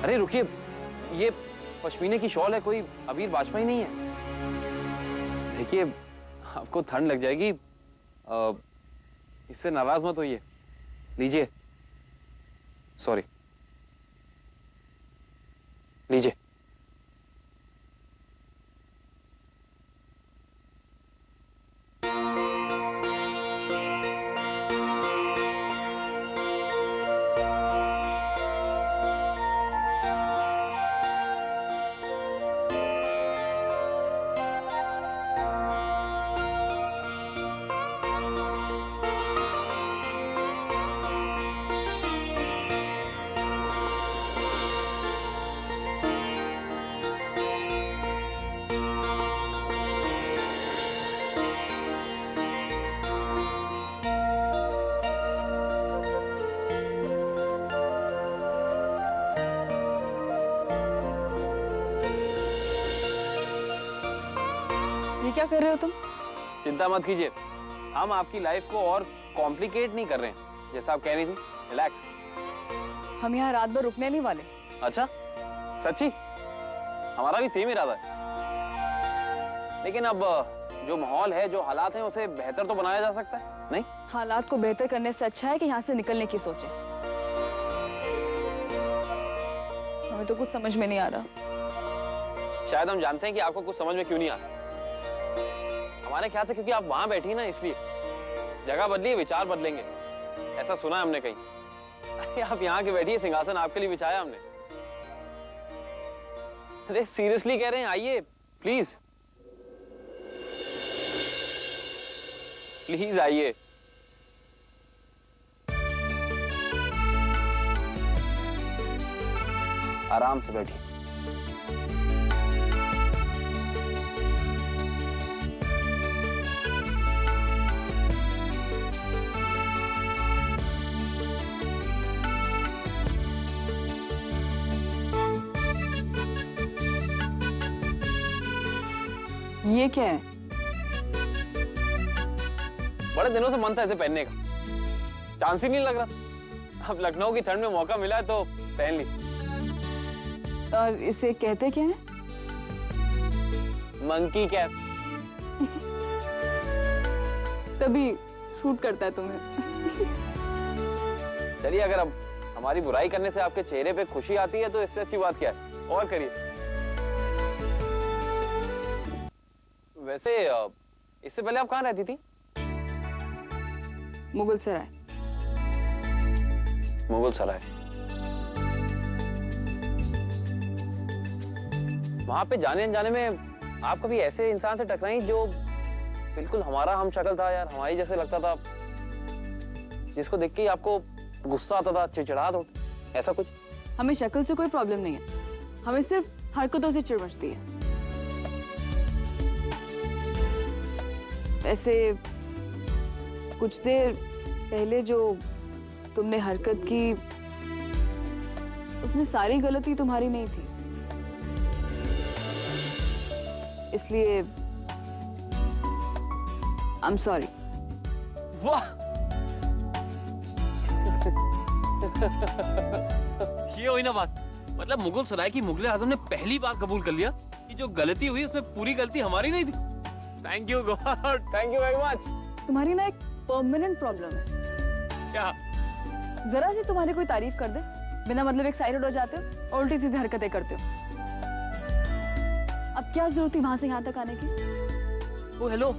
अरे रुकिए, ये पश्मीने की शॉल है, कोई अबीर वाजपेयी नहीं है। देखिए आपको ठंड लग जाएगी, इससे नाराज मत होइए। लीजिए। सॉरी, लीजिए। ये क्या कर रहे हो तुम? चिंता मत कीजिए, हम आपकी लाइफ को और कॉम्प्लिकेट नहीं कर रहे हैं, जैसा आप कह रही थी। रिलैक्स। हम यहाँ रात भर रुकने नहीं वाले। अच्छा, सच्ची? हमारा भी सेम इरादा है, लेकिन अब जो माहौल है, जो हालात हैं, उसे बेहतर तो बनाया जा सकता है, नहीं? हालात को बेहतर करने से अच्छा है कि यहाँ से निकलने की सोचें। हमें तो कुछ समझ में नहीं आ रहा। शायद हम जानते हैं कि आपको कुछ समझ में क्यों नहीं आ रहा। हमारे ख्याल से क्योंकि आप वहां बैठी ना, इसलिए। जगह बदली, विचार बदलेंगे, ऐसा सुना है हमने कहीं। अरे आप यहाँ के बैठिए, सिंहासन आपके लिए बिछाया हमने। अरे सीरियसली कह रहे हैं, आइए प्लीज, प्लीज आइए। आराम से बैठिए। ये क्या है? बड़े दिनों से मन था इसे पहनने का, चांस ही नहीं लग रहा। अब लखनऊ की ठंड में मौका मिला है तो पहन ली। और इसे कहते क्या है? Monkey cap. तभी शूट करता है तुम्हें। चलिए, अगर अब हमारी बुराई करने से आपके चेहरे पे खुशी आती है तो इससे अच्छी बात क्या है, और करिए। वैसे इससे पहले आप कहाँ रहती थी? मुगल सराय। मुगल सराय। वहां पे जाने अनजाने में आप कभी ऐसे इंसान से टकराई जो बिल्कुल हमारा हम शक्ल था यार, हमारी जैसे लगता था, जिसको देख के आपको गुस्सा आता था, चिड़चिड़ाहट होती, ऐसा कुछ? हमें शक्ल से कोई प्रॉब्लम नहीं है, हमें सिर्फ हरकतों से चिढ़ मचती है। ऐसे कुछ देर पहले जो तुमने हरकत की, उसमें सारी गलती तुम्हारी नहीं थी, इसलिए आई एम सॉरी। वाह, ये हुई ना बात। मतलब मुगल सराय की मुगल आजम ने पहली बार कबूल कर लिया कि जो गलती हुई उसमें पूरी गलती हमारी नहीं थी। Thank you God, thank you very much. तुम्हारी ना एक परमानेंट प्रॉब्लम है। क्या? जरा सी तुम्हारी कोई तारीफ कर दे, बिना मतलब एक्साइटेड हो जाते हो और उल्टी सीधी हरकतें करते हो। अब क्या जरूरत थी वहां से यहाँ तक आने की? ओ हेलो,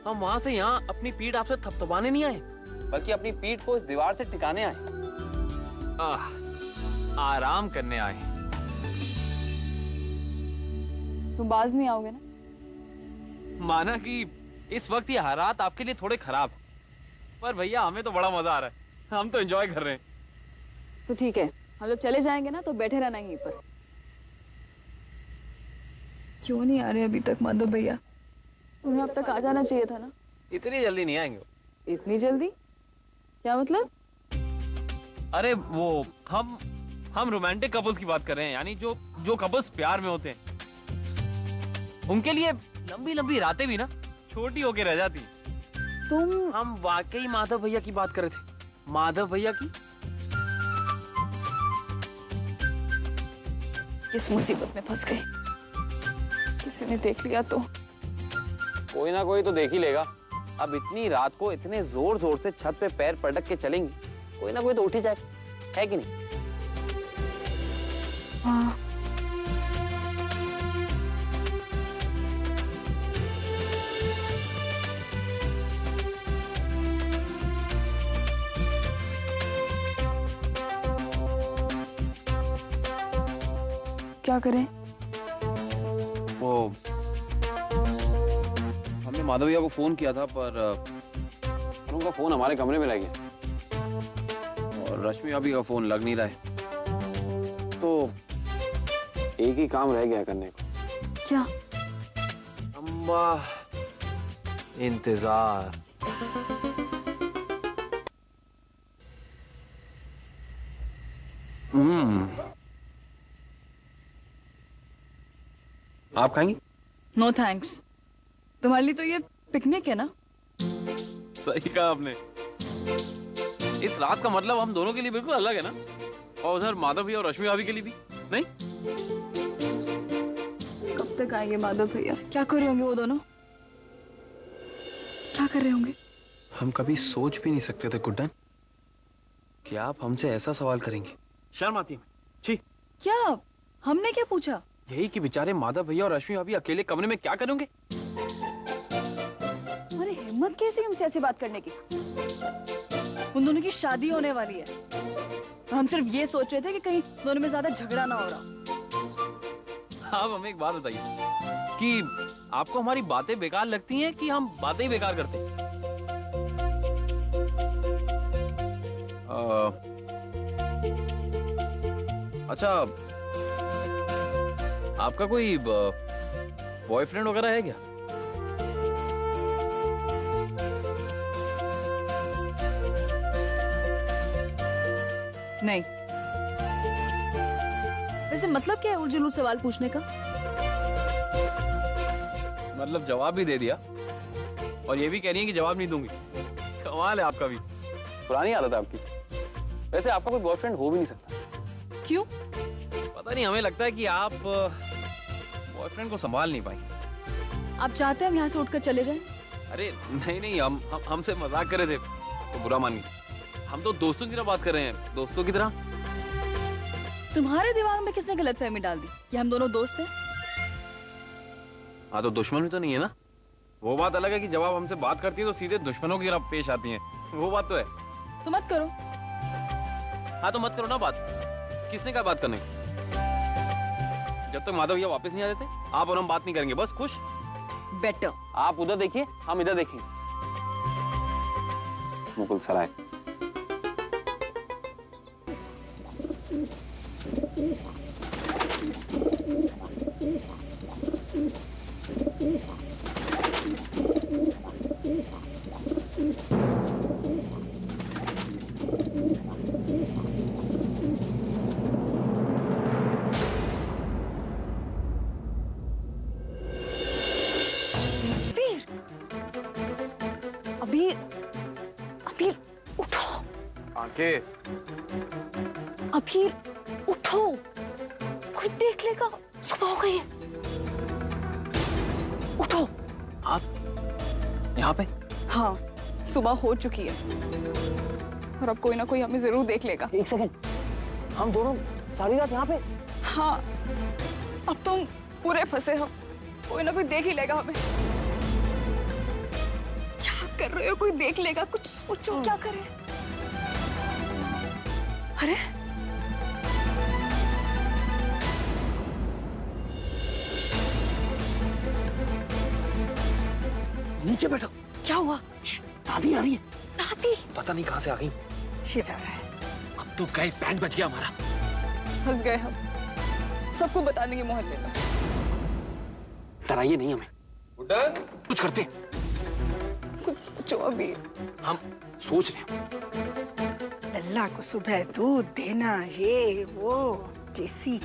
हम वहां से यहाँ अपनी पीठ आपसे थपथपाने नहीं आए, बल्कि अपनी पीठ को इस दीवार से टिकाने आए। आराम करने आए। तुम बाज नहीं आओगे ना? माना कि इस वक्त ये हालात आपके लिए थोड़े खराब हैं, पर भैया हमें तो बड़ा मजा आ रहा है, हम तो एंजॉय कर रहे हैं। तो ठीक है, हम जब चले जाएंगे ना तो बैठे रहना यहीं पर। क्यों नहीं आ रहे अभी तक माधव भैया? तुम्हें अब तक आ जाना चाहिए था ना। इतनी जल्दी नहीं आएंगे। इतनी जल्दी? क्या मतलब? अरे वो हम रोमांटिक कपल्स की बात कर रहे हैं, यानी जो कपल्स प्यार में होते हैं, उनके लिए लंबी लंबी रातें भी ना छोटी होके रह जाती हैं। हम वाकई माधव भैया की बात कर रहे थे। माधव भैया की। किस मुसीबत में फंस गई। किसी ने देख लिया तो। कोई ना कोई तो देख ही लेगा। अब इतनी रात को इतने जोर जोर से छत पे पैर पटक के चलेंगी, कोई ना कोई तो उठ ही जाए, है कि नहीं? हाँ। क्या करें? वो हमने माधव भैया को फोन किया था, पर उनका फोन हमारे कमरे में रह गया और रश्मि अभी का फोन लग नहीं रहा है, तो एक ही काम रह गया करने को। क्या? अम्मा, इंतजार। आप खाएंगी? No thanks. तुम्हारे लिए तो ये पिकनिक है ना? सही कहा आपने। इस रात का मतलब हम दोनों के लिए बिल्कुल अलग है ना, और उधर माधव भैया और रश्मि भाभी के लिए भी नहीं। कब तक आएंगे माधव भैया? क्या कर रहे होंगे वो दोनों? क्या कर रहे होंगे? हम कभी सोच भी नहीं सकते थे गुड्डन कि आप हमसे ऐसा सवाल करेंगे। शर्म आती है। छी। क्या? हमने क्या पूछा? यही कि बेचारे माधव भैया और रश्मि भाभी अकेले कमरे में क्या करेंगे। अरे हिम्मत कैसी हमसे ऐसी बात करने की? उन दोनों की शादी होने वाली है और हम सिर्फ ये सोच रहे थे कि कहीं दोनों में ज्यादा झगड़ा ना हो रहा। आप हमें एक बात बताइए कि आपको हमारी बातें बेकार लगती हैं कि हम बातें ही बेकार करते हैं? अच्छा, आपका कोई बॉयफ्रेंड वगैरह है क्या? नहीं। वैसे मतलब क्या है उलझुल सवाल पूछने का? मतलब जवाब भी दे दिया और ये भी कह रही है कि जवाब नहीं दूंगी। कमाल है आपका भी। पुरानी आदत है आपकी। वैसे आपका कोई बॉयफ्रेंड हो भी नहीं सकता। क्यों? पता नहीं, हमें लगता है कि आप बॉयफ्रेंड को संभाल नहीं पाएंगे। आप चाहते हैं हम यहाँ से उठकर चले जाएं? अरे नहीं, हमसे मजाक कर रहे थे तो बुरा मान गए। हम तो दोस्तों की तरह बात कर रहे हैं, दोस्तों की तरह। तुम्हारे दिमाग में किसने गलतफहमी डाल दी कि हम दोनों दोस्त हैं? हाँ, तो दुश्मन भी तो नहीं है ना। वो बात अलग है कि जब आप हमसे बात करती है तो सीधे दुश्मनों की तरफ पेश आती हैं। वो बात तो है। तो मत करो। हाँ, तो मत करो ना बात। किसने कहा बात करने को? जब तक माधव भैया वापस नहीं आ जाते आप और हम बात नहीं करेंगे, बस खुश। बेटर। आप उधर देखिए, हम इधर देखेंगे। मुकुल सराय। अभी उठो। आंखें। अभी उठो, कोई देख लेगा। सुबह हो गई है। उठो। आप यहाँ पे? हाँ, सुबह हो चुकी है और अब कोई ना कोई हमें जरूर देख लेगा। एक सेकंड, हम दोनों सारी रात यहाँ पे? हाँ, अब तुम पूरे फंसे हो। कोई ना कोई देख ही लेगा हमें। क्या कर रहे हो? कोई देख लेगा। कुछ सोचो, क्या करें? अरे नीचे बैठो। क्या हुआ? दादी आ रही है। दादी? पता नहीं कहां से आ गई। ये जा रहा है। अब तो गए, बैंड बज गया हमारा। फंस गए हम। सबको बता देंगे मोहल्ले में। डराइए नहीं हमें। गुड्डन, कुछ करते। कुछ सोचो अभी। हम सोच रहे हैं। अल्लाह को सुबह दूध देना, ये वो, किसी